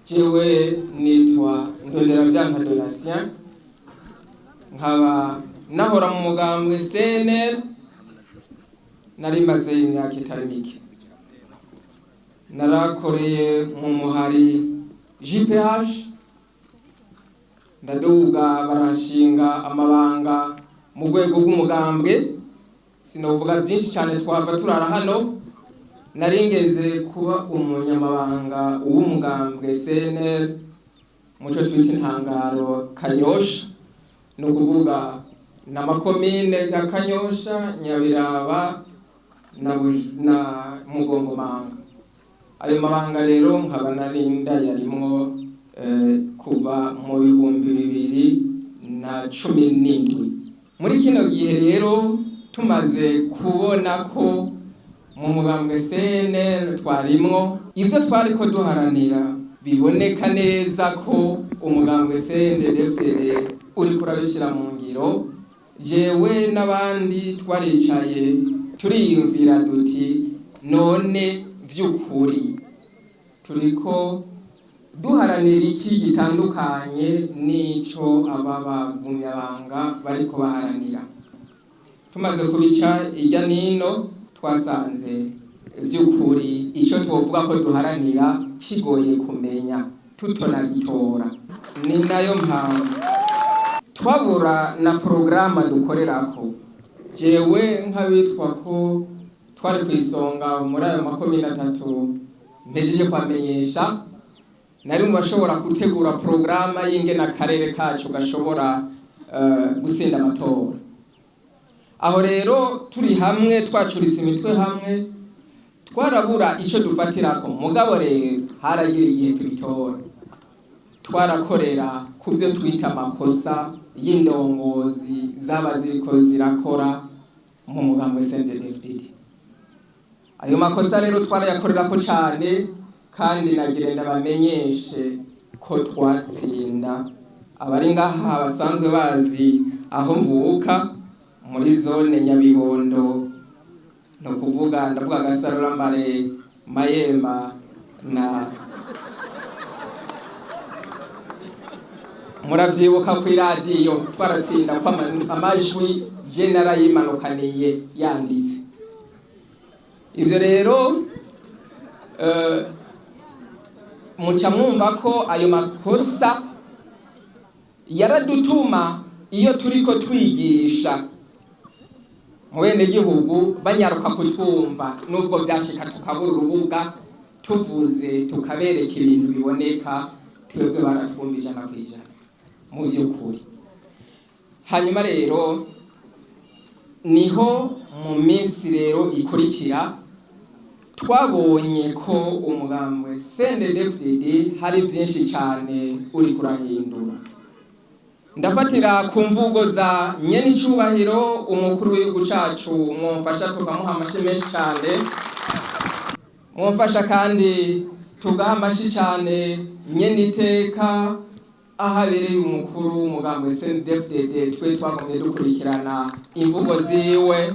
jewe nitwa Ndonderavyanka Donatien nkaba nahora mu mugambwe CNL nari maze imyaka itari mike narakoreye mu muhari JPH ndaduga baranshinga amabanga mu rwego rw'umugambwe sinovuga byinshi cyane twava turara hano naringeze kuba umunyamabanga w'umugambwe CNL muco twita intangaro Kanyosha no kuvuga n'amakomine ya Kanyosha Nyabiraba na Mugongomanga. Ayo mabanga rero nkaba narinda yarimwo kuva mu 2017. Muri kino gihe rero tumaze kubona ko mu mugambwe CNL twarimwo ivyo twariko duharanira biboneka neza ko umugambwe CNL uri kurabishira mu ngiro. Jewe n'abandi twaricaye turiyumvira duti none vy'ukuri turiko duharanira iki gitandukanye n'ico ababagumyabanga bariko baharanira. Tumaze kubica irya nino twasanze vy'ukuri ico twovuga ko duharanira kigoye kumenya tutonagitora. Ni nayo mpamvu twabura na programa dukorerako. Jewe nk'abitwa ko twari kwisonga muri ayo makomine 3 mpejeje kwamenyesha nari mu bashobora gutegura programa y'ingena akarere kacu gashobora gutsinda amatora. Aho rero turi hamwe twacuritse imitwe hamwe twarabura ico dufatirako. Mugabo rero haragira igihe tubitora twarakorera kuvyo twita amakosa y'indongozi zaba ziriko zirakora mu mugambwe CNDD-FDD. Ayo makosa rero twarayakorerako cane kandi nagirenda bamenyeshe ko twatsinda. Abari ngaha basanzwe bazi aho mvuka muri zone Nyabibondo no kuvuga ndavuga Gasarura Mbare Mayemba na muravyibuka ku radio twaratsinda kwa amajwi general yimanukaniye yanditse. Ivyo rero muca mwumva ko ayo makosa yaradutuma iyo turiko twigisha mwene gihugu banyaruka kutwumva nubwo byashika tukabura urubuga tuvuze tukabereka ibintu biboneka twebwe baratwumvije n'akwijana mu by'ukuri. Hanyuma rero niho mu minsi rero ikurikira twabonye ko umugambwe CNDD-FDD hari byinshi cyane uri kurahindura. Ndafatira ku mvugo za nyene icubahiro umukuru w'igihugu cacu mwumfasha tukamuha amashi menshi cyane, mwumfasha kandi tugaha amashi cyane nyene iteka ahabereye umukuru w'umugambwe CNDD-FDD. Twe twagomye dukurikirana imvugo ziwe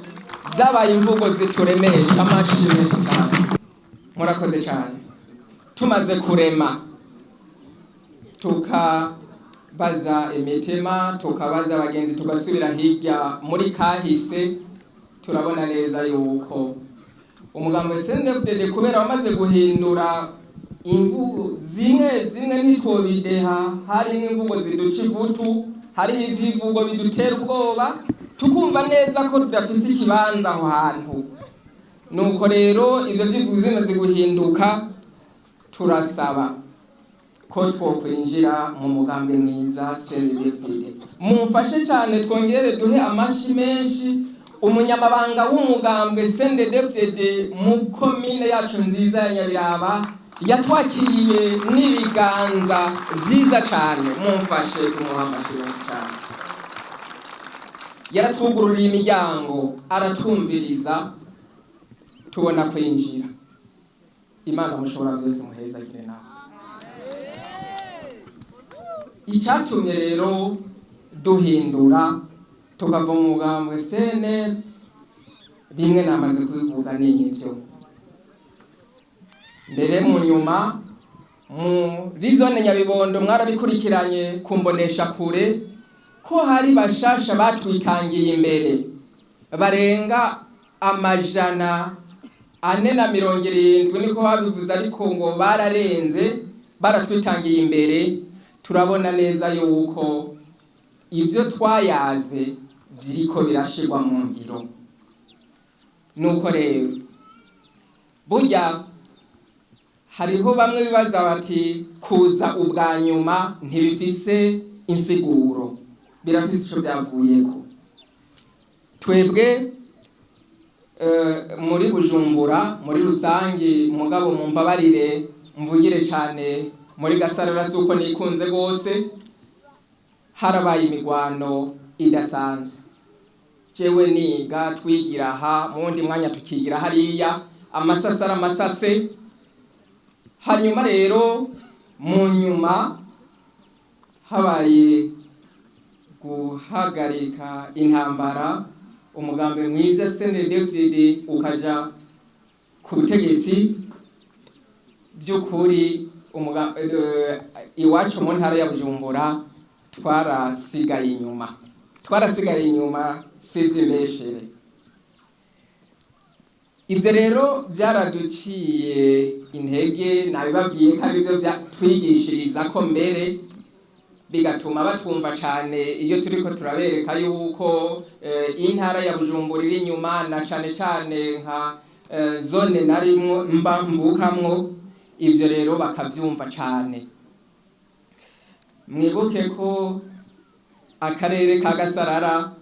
zabaye imvugo zituremesha amashi menshi cyane. Murakoze cyane. Tumaze kurema tukabaza imitima tukabaza abagenzi tugasubira hirya muri kahise turabona neza yuko umugambwe CNDD-FDD kubera wamaze guhindura imvugo zimwe ntitwobideha. Hari imvugo ziduca ivutu, hari ivyivugo bidutera ubwoba tukumva neza ko tudafise ikibanza aho hantu. Nuko rero ivyo vyivugo zimaze guhinduka turasaba ko twokwinjira mu mugambi mwiza CNDD-FDD. Mumfashe cyane twongere duhe amashi menshi umunyamabanga w'umugambwe CNDD-FDD mu komine yacu nziza ya Nyabiraba yatwakiriye n'ibiganza byiza cyane. Mumfashe tumuha amashi menshi cyane. Yaratwugururiye imiryango aratumviriza tubona kwinjira. Imana mushobora byose muheza gire nawe. Icyatumye rero duhindura tukava mu mugambwe CNL bimwe namaze kubivuga n'ivyo. Mbere mu nyuma muri zone Nyabibondo mwarabikurikiranye kumbonesha kure ko hari bashasha batwitangiye imbere barenga 470 niko babivuze, ariko ngo bararenze baratwitangiye imbere. Turabona neza yuko ivyo twayaze biriko birashirwa mu ngiro. Nuko rero burya hariho bamwe bibaza bati kuza ubwa nyuma ntibifise insiguro, birafise ico byavuyeko. Twebwe muri Bujumbura muri rusangi, mugabo mumbabarire mvugire cyane muri Gasarara suko nikunze gose, harabaye imigwano idasanzwe. Jewe niga twigira aha, mundi mwanya tukigira hariya, amasase. Hanyuma rero mu nyuma habaye guhagarika intambara, umugambi mwiza CNDD-FDD ukaja ku butegetsi. By'ukuri iwacu mu ntara ya Bujumbura twarasigaye inyuma sivyibeshere. Ivyo rero byaraduciye intege, nabibabwiye ko ari byo twigishiriza ko mbere, bigatuma batumva cyane iyo turiko turabereka yuko intara ya Bujumbura iri inyuma, na cyane nka zone narimwo mvukamwo. Ivyo rero bakavyumva cyane. Mwibuke ko akarere ka Gasarara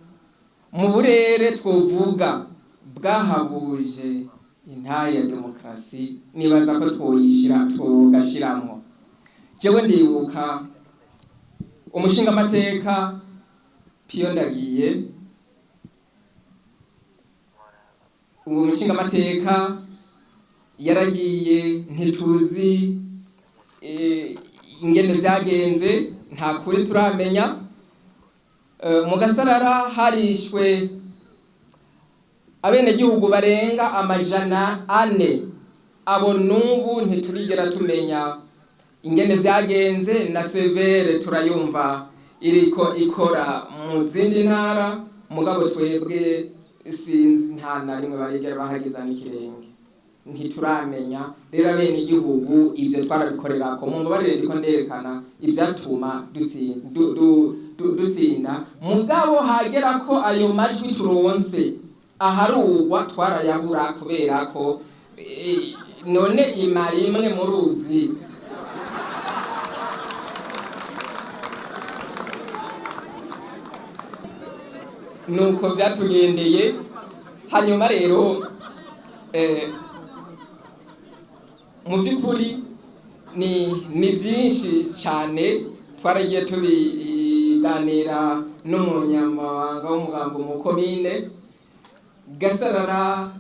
mu burere twovuga bwahabuje intara ya demokarasi, nibaza ko twogashiramwo. Jewe ndibuka umushinga amateka Pio Ndagiye, uwo mushinga amateka yaragiye, ntituzi ingene byagenze, nta kuri turamenya. Mu Gasarara harishwe abenegihugu barenga 400. Abo nubu ntiturigera tumenya ingene byagenze, na severe turayumva iriko ikora mu zindi ntara, mugabo twebwe sinzi nta na rimwe barigera bahageza n'ikirenge, ntituramenya. Rero abenegihugu ivyo twarabikorera ko, mumbabarire ndiko nderekana ivyatuma dutsinda, mugabo hagera ko ayo majwi turonse aharugwa twarayabura, kubera ko none imari imwe mu ruzi nuko byatugendeye. Hanyuma rero mu by'ukuri ni byinshi cyane twaragiye tubiganira n'umunyamabanga w'umugambo mu komine Gasarara.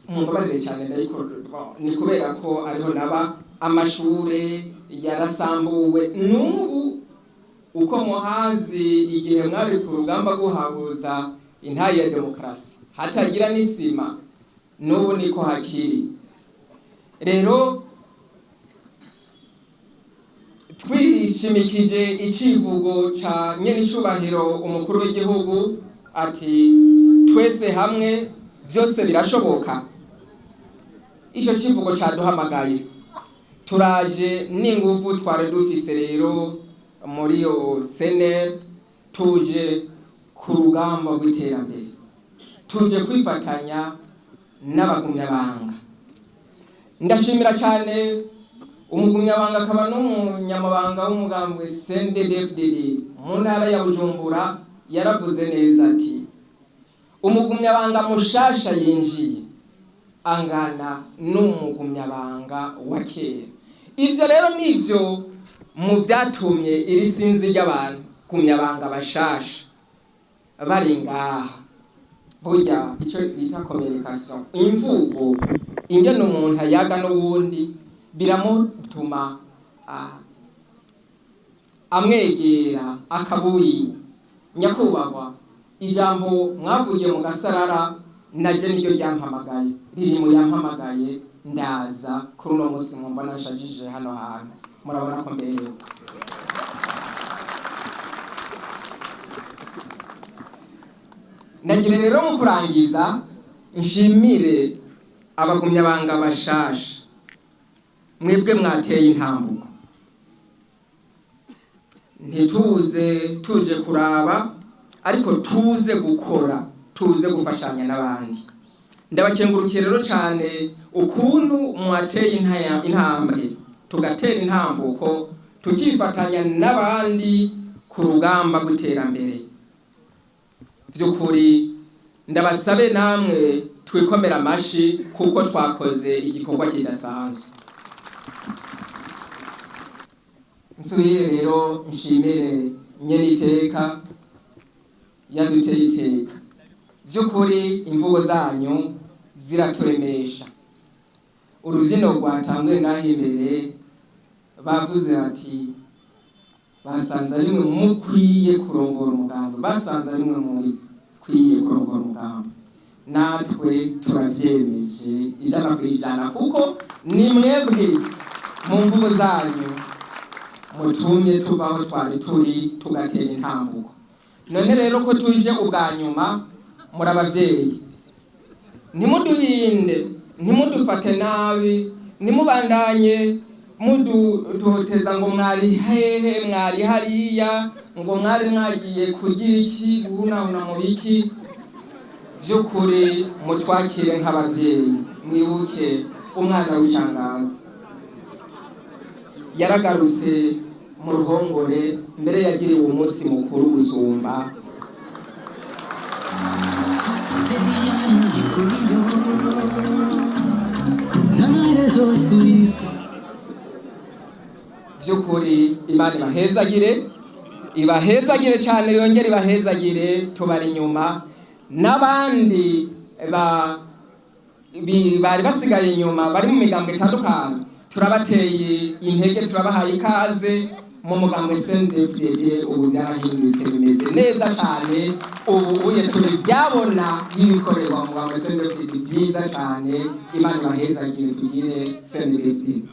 Mumbabarire cyane ni kubera ko ariho naba, amashure yarasambuwe. N'ubu uko muhazi igihe mwari ku rugamba guhabuza intara ya demokarasi hatagira n'isima, n'ubu niko hakiri. Rero twishimikije icivugo ca nyenicubahiro umukuru w'igihugu ati twese hamwe byose birashoboka. Ico civugo caduhamagaye, turaje n'inguvu twari dufise. Rero muri yo Senate tuje ku rugamba rw'iterambere, tuje kwifatanya n'abagumyabanga. Ndashimira cyane umugumyabanga akaba n'umunyamabanga w'umugambwe CNDD-FDD mu ntara ya Bujumbura, yaravuze neza ati umugumyabanga mushasha yinjiye angana n'umugumyabanga wa kera. Ivyo rero nivyo mu byatumye iri sinzi ry'abantu gumyabanga bashasha bari ngaha. Burya icyo bita communication, imvugo ingene umuntu ayaga n'uwundi biramutuma amwegera akabuyi. Nyakubahwa, ijambo mwavuye mu Gasarara naje niryo ryampamagaye, riri mu yampamagaye ndaza kuri uno munsi mwumva nashajije hano hantu. murabona ko mbere nagira rero mu kurangiza nshimire abagumyabanga bashasha mwebwe mwateye intambuko ntituze tuje kuraba ariko tuze gukora tuze gufashanya n'abandi ndabakengurukiye rero cyane ukuntu mwateye intambwe tugatera intambuko tukifatanya n'abandi ku rugamba guterambere by'ukuri ndabasabe namwe twikomera amashi kuko twakoze igikorwa kidasanzwe nsubire rero nshimire nyene iteka yaduteye iteka by'ukuri imvugo zanyu ziraturemesha urubyino rwatanguye naho imbere bavuze ati basanze ari mwe mukwiye kurongora umugambi basanze ari mwe mukwiye kurongora umugambi natwe turavyemeje 100% kuko ni mwebwe mu mvugo zanyu mutumye tuvaho twari turi tugatera intambuko none rero ko tuje ubwa nyuma muri abavyeyi ntimuduhinde ntimudufate nabi nimubandanye mudutoteza ngo mwari hehe mwari hariya ngo mwari mwagiye kugira iki guhunahuna mu biki by'ukuri mutwakire nk'abavyeyi mwibuke umwana w'icyangazi yaragarutse mu ruhongore mbere yagiriwe umunsi mukuru gusumba by'ukuri Imana ibahezagire cyane yongere ibahezagire tubari inyuma n'abandi bari basigaye inyuma bari mu migambo itandukanye turabateye intege turabahaye ikaze mu mugambo SNDFDD ubu byarahindutse bimeze neza cyane ubu turi byabona y'ibikorerwa mu mugambo SNDFDD byiza cyane Imana ibahezagire tugire SNDFDD